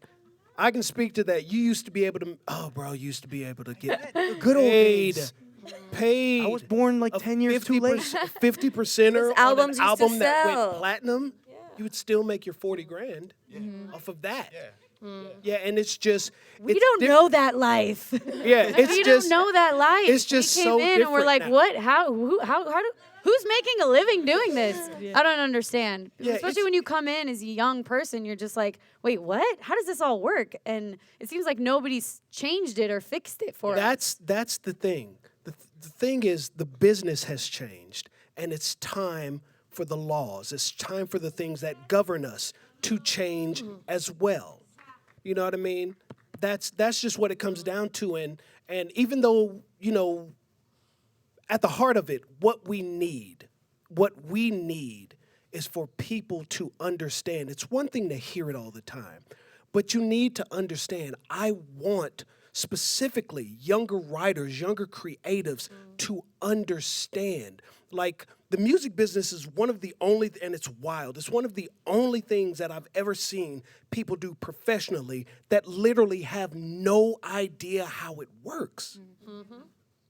I can speak to that. You used to be able to. Oh, bro, you used to be able to get Good old paid. days. Paid. I was born like 10 years too late. 50%er Albums on an used to album that sell. went platinum. you would still make your 40 grand off of that. Yeah, and it's We don't know that life. Yeah, it's We just don't know that life. it's just we came so in and we're different like, now. what? Who's making a living doing this? I don't understand. Yeah, Especially it's- when you come in as a young person, you're just like, wait, what? How does this all work? And it seems like nobody's changed it or fixed it for us. That's the thing. The thing is, the business has changed, and it's time for the laws. It's time for the things that govern us to change as well. You know what I mean? That's just what it comes down to. And even though, at the heart of it, what we need is for people to understand. It's one thing to hear it all the time, but you need to understand. I want specifically younger writers, younger creatives to understand. Like, the music business is one of the only, and it's wild, it's one of the only things that I've ever seen people do professionally that literally have no idea how it works.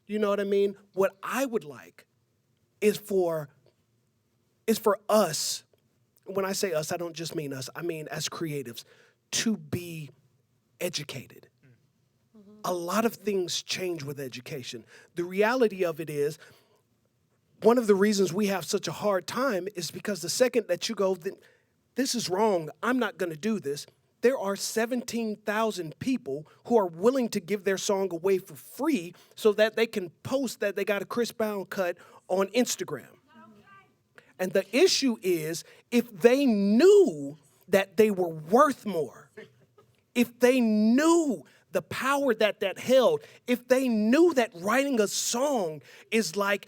You know what I mean? What I would like is for us, when I say us, I don't just mean us, I mean as creatives, to be educated. A lot of things change with education. The reality of it is, one of the reasons we have such a hard time is because the second that you go, this is wrong, I'm not gonna do this, there are 17,000 people who are willing to give their song away for free so that they can post that they got a Chris Brown cut on Instagram. And the issue is, if they knew that they were worth more, if they knew the power that held, if they knew that writing a song is like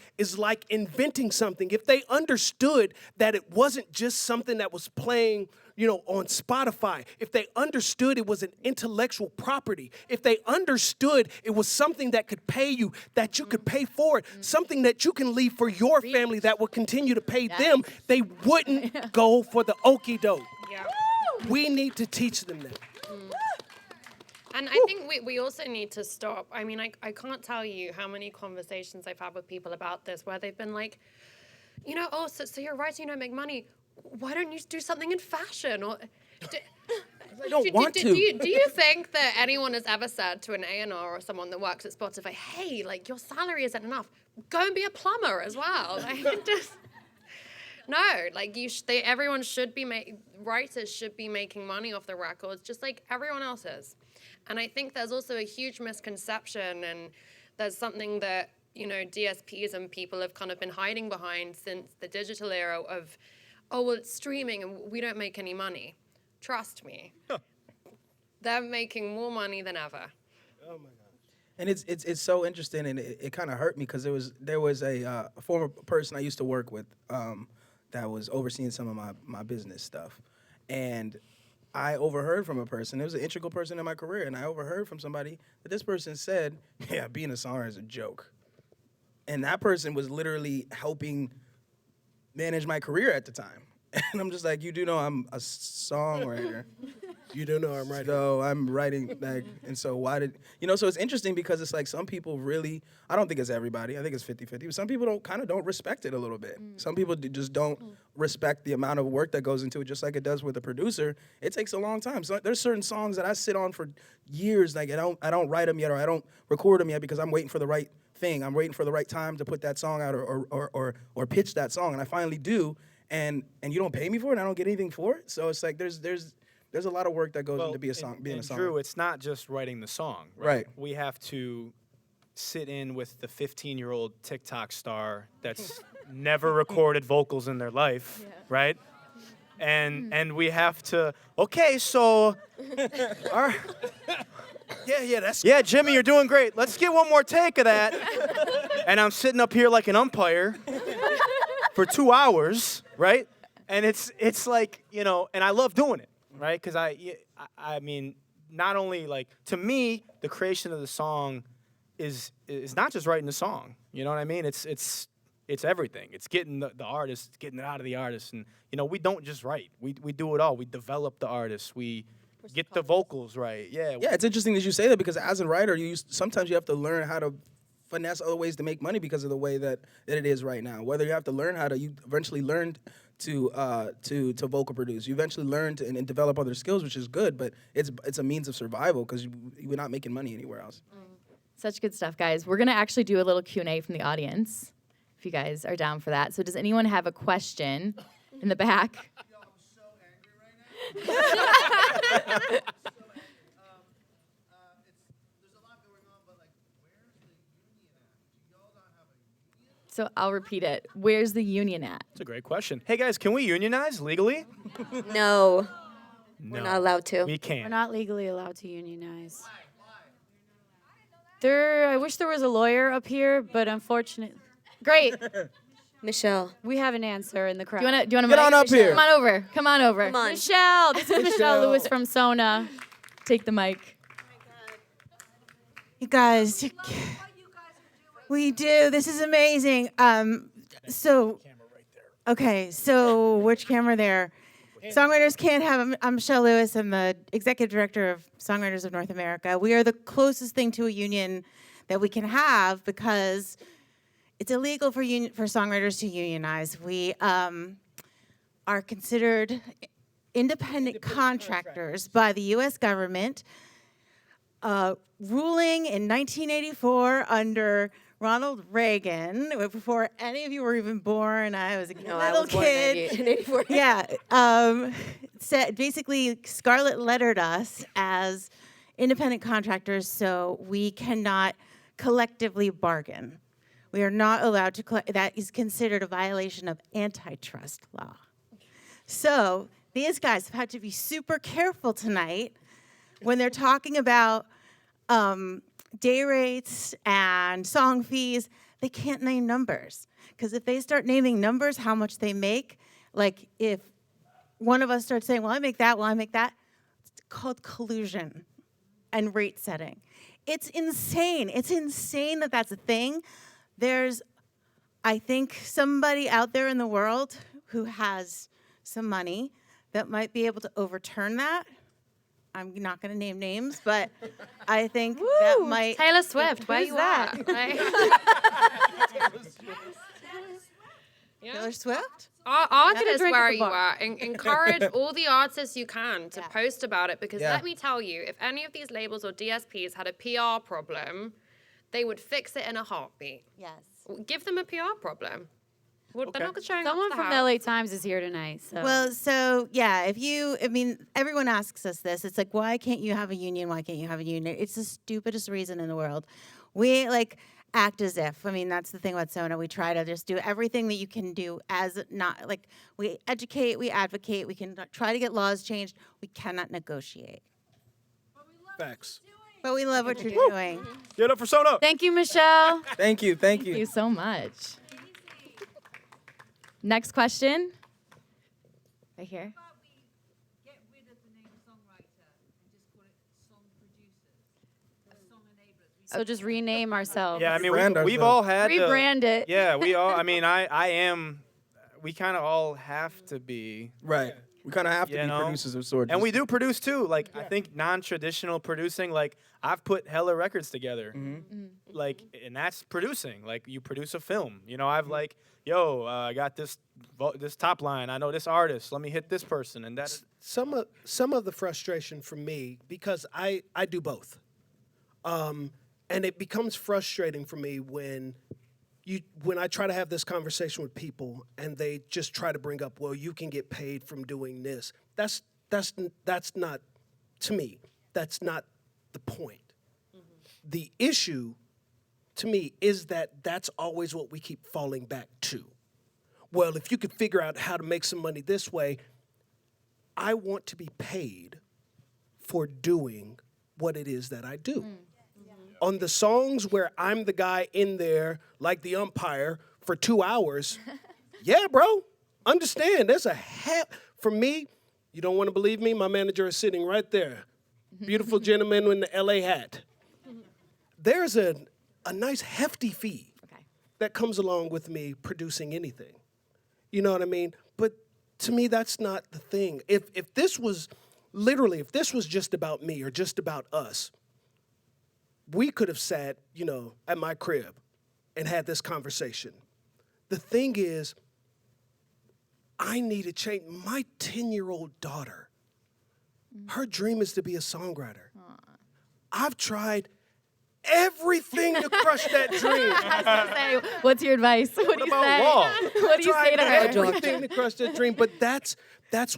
inventing something, if they understood that it wasn't just something that was playing, on Spotify, if they understood it was an intellectual property, if they understood it was something that could pay you, that you could pay for it, something that you can leave for your family that will continue to pay them, they wouldn't go for the okie doke. Yeah. We need to teach them that. And I think we also need to stop. I mean, I can't tell you how many conversations I've had with people about this where they've been like, so you're writing, you don't make money. Why don't you do something in fashion? Or I don't want to. Do you think that anyone has ever said to an A&R or someone that works at Spotify, hey, like, your salary isn't enough. Go and be a plumber as well. Like, no, like everyone should be writers should be making money off the records, just like everyone else is. And I think there's also a huge misconception, and there's something that DSPs and people have kind of been hiding behind since the digital era of, oh well, it's streaming and we don't make any money. Trust me, they're making more money than ever. Oh my God. And it's so interesting, and it kind of hurt me because there was a former person I used to work with that was overseeing some of my business stuff, and I overheard from a person. It was an integral person in my career, and I overheard from somebody that this person said, "Yeah, being a songwriter is a joke," and that person was literally helping manage my career at the time. And I'm just like, you do know I'm a songwriter. You do know I'm writing. So I'm writing, and so why did, so it's interesting because it's like some people really, I don't think it's everybody, I think it's 50-50, but some people don't respect it a little bit. Some people just don't respect the amount of work that goes into it, just like it does with a producer. It takes a long time. So there's certain songs that I sit on for years, like I don't write them yet, or I don't record them yet because I'm waiting for the right thing. I'm waiting for the right time to put that song out or pitch that song, and I finally do. And you don't pay me for it, and I don't get anything for it. So it's like there's a lot of work that goes into being a songwriter. Drew, it's not just writing the song, Right. We have to sit in with the 15-year-old TikTok star that's never recorded vocals in their life, right? And we have to, okay, so, all right. Yeah, Jimmy, you're doing great. Let's get one more take of that. And I'm sitting up here like an umpire for 2 hours, right? And it's like, and I love doing it, right? Because I mean, not only like, to me, the creation of the song is not just writing the song. You know what I mean? It's everything. It's getting the artist, getting it out of the artist. And, we don't just write. We do it all. We develop the artist. We get the vocals right. Yeah. Yeah, it's interesting that you say that because as a writer, sometimes you have to learn how to finesse other ways to make money because of the way that it is right now. Whether you have to learn how to, you eventually learned to vocal produce. You eventually learn to and develop other skills, which is good, but it's a means of survival because we're not making money anywhere else. Such good stuff, guys. We're going to actually do a little Q&A from the audience, if you guys are down for that. So does anyone have a question in the back? Yo, I'm so angry right now. There's a lot going on, but like, where's the union at? Do y'all not have a union? So I'll repeat it. Where's the union at? That's a great question. Hey guys, can we unionize legally? No, No, we're not allowed to. We We're can't. not legally allowed to unionize. I wish there was a lawyer up here, but unfortunately, great. Michelle, We have an answer in the crowd. Do you want to Get on up here. Come on over. Come on over. come on. Michelle, this is Michelle Lewis from Sona. Take the mic. You guys, we do. This is amazing. So, okay, so which camera there? Songwriters can't have. I'm Michelle Lewis. I'm the executive director of Songwriters of North America. We are the closest thing to a union that we can have because it's illegal for songwriters to unionize. We are considered independent contractors by the U.S. government. Ruling in 1984 under Ronald Reagan, before any of you were even born. I was a No, little I was born kid. in 84. Yeah, said basically Scarlet lettered us as independent contractors, so we cannot collectively bargain. We are not allowed to. That is considered a violation of antitrust law. So these guys have had to be super careful tonight when they're talking about day rates and song fees. They can't name numbers, because if they start naming numbers, how much they make, like if one of us starts saying, well, I make that, it's called collusion and rate setting. It's insane. It's insane that that's a thing. There's, I think, somebody out there in the world who has some money that might be able to overturn that. I'm not going to name names, but I think that might. Taylor Swift, where Who's you that? at? Like, Taylor Swift? Artists, drink at where the you bar. are. Encourage all the artists you can to Yeah. post about it, because Yeah. let me tell you, if any of these labels or DSPs had a PR problem, they would fix it in a heartbeat. Yes. Give them a PR problem. Well, they're not showing Someone up from the the house. LA Times is here tonight. So. Well, so yeah, everyone asks us this. It's like, why can't you have a union? Why can't you have a union? It's the stupidest reason in the world. We act as if. That's the thing about Sona. We try to just do everything that you can do as not we educate, we advocate, we can try to get laws changed. We cannot negotiate. Facts. But we love what you're doing. Get up for Sona. Thank you, Michelle. Thank you. Thank you so much. Next question. Right here. Get rid of the name songwriter and just call it song producers, song enablers. So just rename ourselves. Yeah, I mean, Brand we've ourselves. all had to- Rebrand it. Yeah, we all. I mean, I am. We kind of all have to be. Right. We kind of have to You be know? producers of sorts. And we do produce too. I think non-traditional producing. I've put hella records together. And that's producing. You produce a film. I've I got this top line. I know this artist. Let me hit this person. And that. Some of the frustration for me, because I do both, and it becomes frustrating for me when I try to have this conversation with people and they just try to bring up, well, you can get paid from doing this. That's not, to me, that's not the point. The issue to me is that that's always what we keep falling back to. Well, if you could figure out how to make some money this way, I want to be paid for doing what it is that I do. On the songs where I'm the guy in there, like the umpire, for 2 hours, yeah, bro, understand, there's for me, you don't want to believe me, my manager is sitting right there. Beautiful gentleman in the LA hat. There's a nice hefty fee that comes along with me producing anything. You know what I mean? But to me, that's not the thing. If this was just about me or just about us, we could have sat, at my crib and had this conversation. The thing is, I need to change. My 10-year-old daughter, her dream is to be a songwriter. I've tried everything to crush that dream. I was gonna say, what's your advice? What do you about say? Wall? What do you say to her? Everything to crush that dream, but that's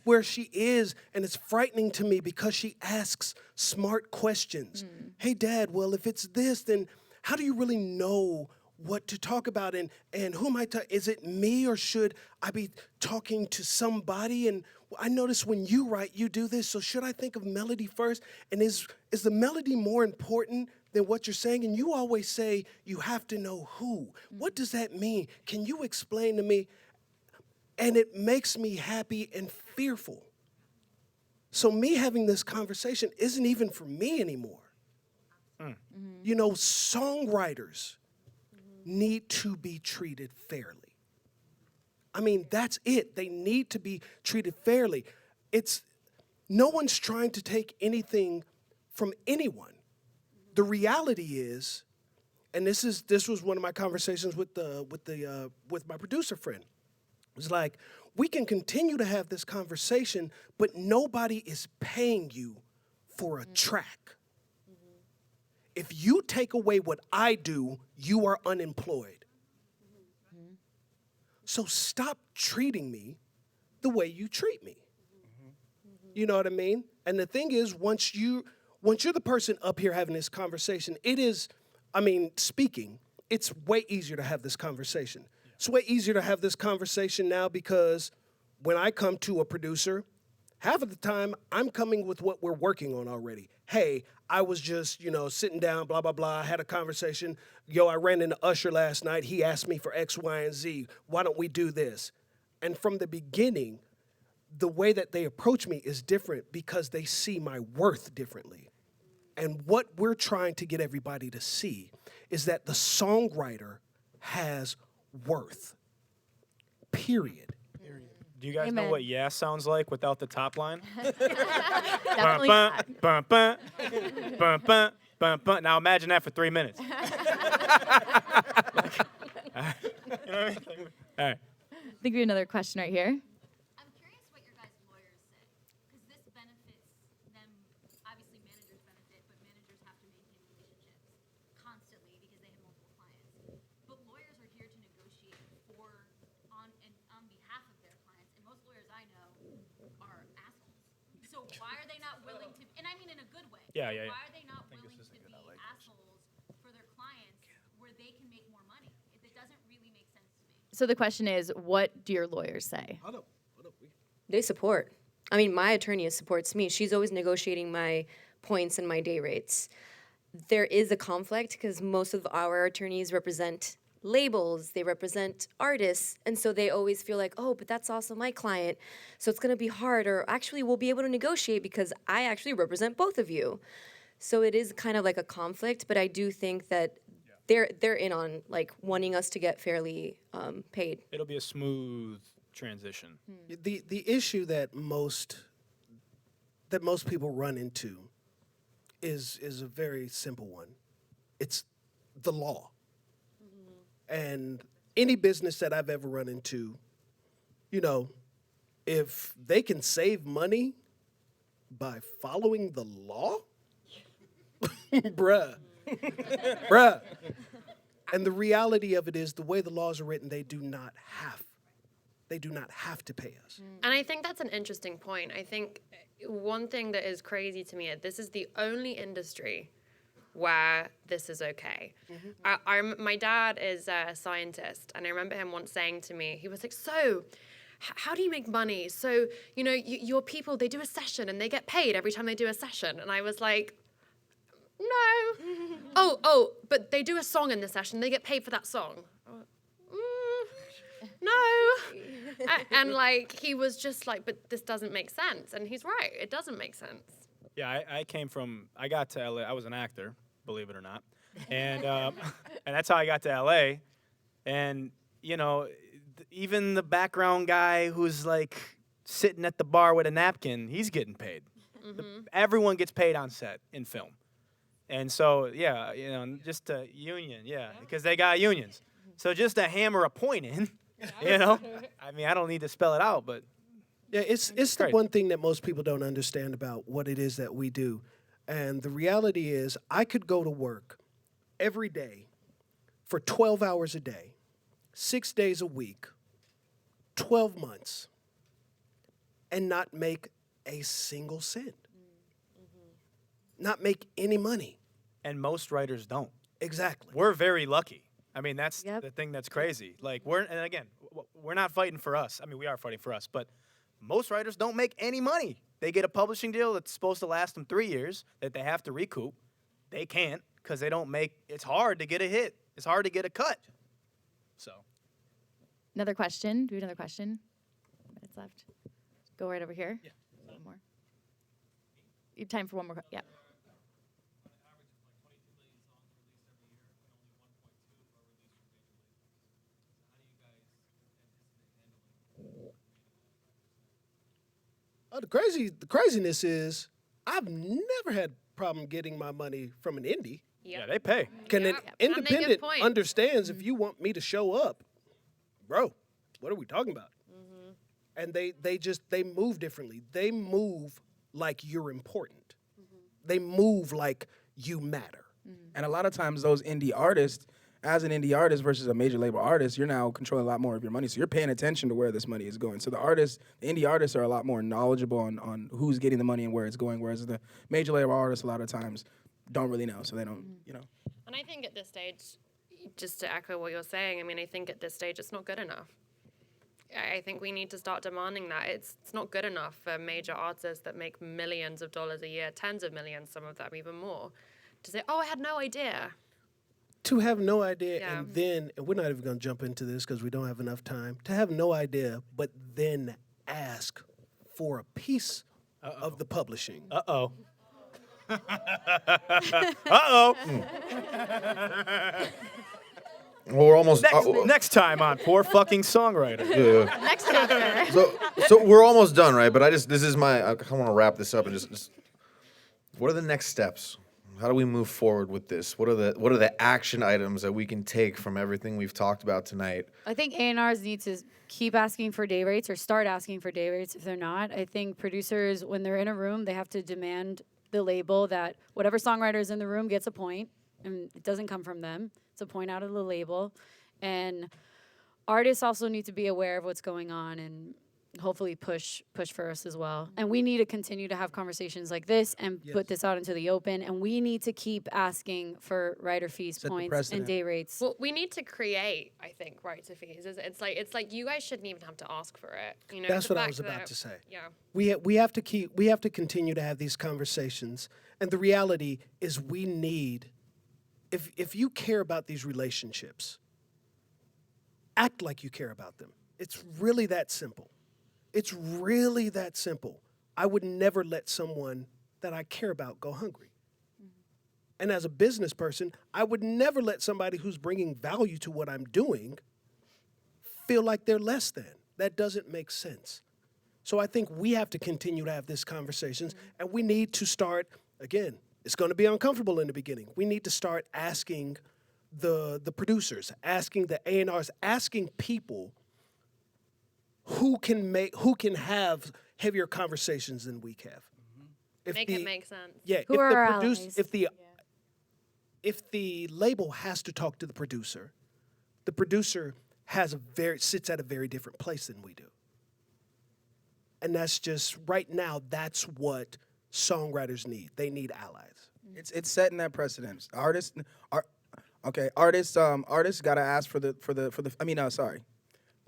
where she is, and it's frightening to me because she asks smart questions. Hey, Dad, well, if it's this, then how do you really know what to talk about, and who am I talking? Is it me, or should I be talking to somebody? And I notice when you write, you do this, so should I think of melody first? And is the melody more important than what you're saying? And you always say you have to know who. What does that mean? Can you explain to me? And it makes me happy and fearful. So me having this conversation isn't even for me anymore. You know, songwriters need to be treated fairly. I mean, that's it. They need to be treated fairly. No one's trying to take anything from anyone. The reality is, and this was one of my conversations with my producer friend. It was like, we can continue to have this conversation, but nobody is paying you for a track. If you take away what I do, you are unemployed. So stop treating me the way you treat me. You know what I mean? And the thing is, once you're the person up here having this conversation, speaking, it's way easier to have this conversation. It's way easier to have this conversation now because when I come to a producer, half of the time I'm coming with what we're working on already. Hey, I was just, sitting down, blah, blah, blah, had a conversation. I ran into Usher last night. He asked me for X, Y, and Z. Why don't we do this? And from the beginning, the way that they approach me is different because they see my worth differently. And what we're trying to get everybody to see is that the songwriter has worth, period. Do you guys Amen. know what yeah sounds like without the top line? Definitely Bum, not. bum, bum, bum, bum, bum, bum. Now imagine that for 3 minutes. You know what I mean? All right. I think we have another question right here. I'm curious what your guys' lawyers say, because this benefits them. Obviously, managers benefit, but managers have to maintain relationships constantly because they have multiple clients. But lawyers are here to negotiate on behalf of their clients, and most lawyers I know are assholes. So why are they not willing to? And I mean in a good way. Yeah. Why are they not willing to be assholes for their clients, where they can make more money? It doesn't really make sense to me. So the question is, what do your lawyers say? Hold up. They support. I mean, my attorney supports me. She's always negotiating my points and my day rates. There is a conflict because most of our attorneys represent labels, they represent artists, and so they always feel like, oh, but that's also my client, so it's gonna be hard, or actually we'll be able to negotiate because I actually represent both of you. So it is kind of like a conflict, but I do think that they're in on like wanting us to get fairly paid. It'll be a smooth transition. The issue that most people run into is a very simple one. It's the law. And any business that I've ever run into, if they can save money by following the law, bruh. And the reality of it is, the way the laws are written, they do not have to pay us. And I think that's an interesting point. I think one thing that is crazy to me, this is the only industry where this is okay. My dad is a scientist, and I remember him once saying to me, he was like, so, how do you make money? So, your people, they do a session and they get paid every time they do a session. And I was like, no. But they do a song in the session, they get paid for that song. No. And like, he was just like, but this doesn't make sense. And he's right, it doesn't make sense. Yeah, I got to LA. I was an actor, believe it or not. And and that's how I got to LA. And, even the background guy who's like sitting at the bar with a napkin, he's getting paid. Everyone gets paid on set in film. And so, yeah, just a union, because they got unions. So just to hammer a point in, I mean, I don't need to spell it out, but Yeah, it's the great. one thing that most people don't understand about what it is that we do. And the reality is I could go to work every day for 12 hours a day, 6 days a week, 12 months, and not make a single cent. Not make any money. And most writers don't. Exactly. We're very lucky. I mean, that's Yep. the thing that's crazy. Like, and again, we're not fighting for us. I mean, we are fighting for us, but most writers don't make any money. They get a publishing deal that's supposed to last them 3 years that they have to recoup. They can't because they don't make, it's hard to get a hit. It's hard to get a cut. So. Another question. Do we have another question? Minutes left. Go right over here. Yeah. One more. You have time for one more. Yeah. The craziness is I've never had problem getting my money from an indie. Yeah, they pay. Can Yeah. an And they get independent point. understands if you want me to show up, bro, what are we talking about? And they move differently. They move like you're important. They move like you matter. And a lot of times those indie artists, as an indie artist versus a major label artist, you're now controlling a lot more of your money. So you're paying attention to where this money is going. So the indie artists are a lot more knowledgeable on who's getting the money and where it's going, whereas the major label artists a lot of times don't really know. So they don't, And I think at this stage, just to echo what you're saying, I mean, I think at this stage it's not good enough. I think we need to start demanding that. It's not good enough for major artists that make millions of dollars a year, tens of millions, some of them even more, to say, oh, I had no idea. To have no idea, Yeah. and we're not even going to jump into this because we don't have enough time. To have no idea, but then ask for a piece of the publishing. Uh-oh. Uh-oh. Well, we're almost Next time on Poor Fucking Songwriter. yeah. Next chapter. So we're almost done, right? But I want to wrap this up and just what are the next steps? How do we move forward with this? What are the action items that we can take from everything we've talked about tonight? I think A&Rs need to keep asking for day rates or start asking for day rates if they're not. I think producers, when they're in a room, they have to demand the label that whatever songwriter is in the room gets a point, and it doesn't come from them. It's a point out of the label. And artists also need to be aware of what's going on and hopefully push for us as well. And we need to continue to have conversations like this and put this out into the open. And we need to keep asking for writer fees, Set the points, and precedent. day rates. Well, we need to create, I think, rights of fees. It's like you guys shouldn't even have to ask for it. You know, That's the what I fact was about that- to say. Yeah. We have to continue to have these conversations. And the reality is we need, if you care about these relationships, act like you care about them. It's really that simple. It's really that simple. I would never let someone that I care about go hungry. And as a business person, I would never let somebody who's bringing value to what I'm doing feel like they're less than. That doesn't make sense. So I think we have to continue to have these conversations, and we need to start, again, it's going to be uncomfortable in the beginning. We need to start asking the producers, asking the A&Rs, asking people who can have heavier conversations than we have. Make it make sense. Yeah, Who if are the our produce, allies? if the label has to talk to the producer sits at a very different place than we do. And that's just right now. That's what songwriters need. They need allies. It's setting that precedence. Artists got to ask for the.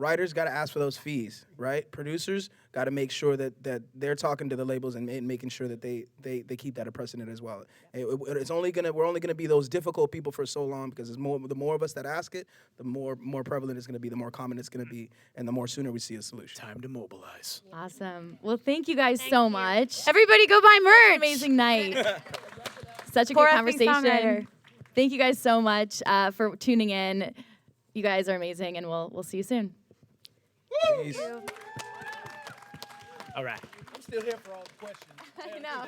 Writers got to ask for those fees, right? Producers got to make sure that they're talking to the labels and making sure that they keep that a precedent as well. We're only gonna be those difficult people for so long because the more of us that ask it, the more prevalent it's gonna be, the more common it's gonna be, and the more sooner we see a solution. Time to mobilize. Awesome. Well, thank you guys so much. Everybody go buy merch. Amazing night. Such a Poor good effing conversation. songwriter. Thank you guys so much for tuning in. You guys are amazing, and we'll see you soon. Peace. All right. I'm still here for all the questions. I know.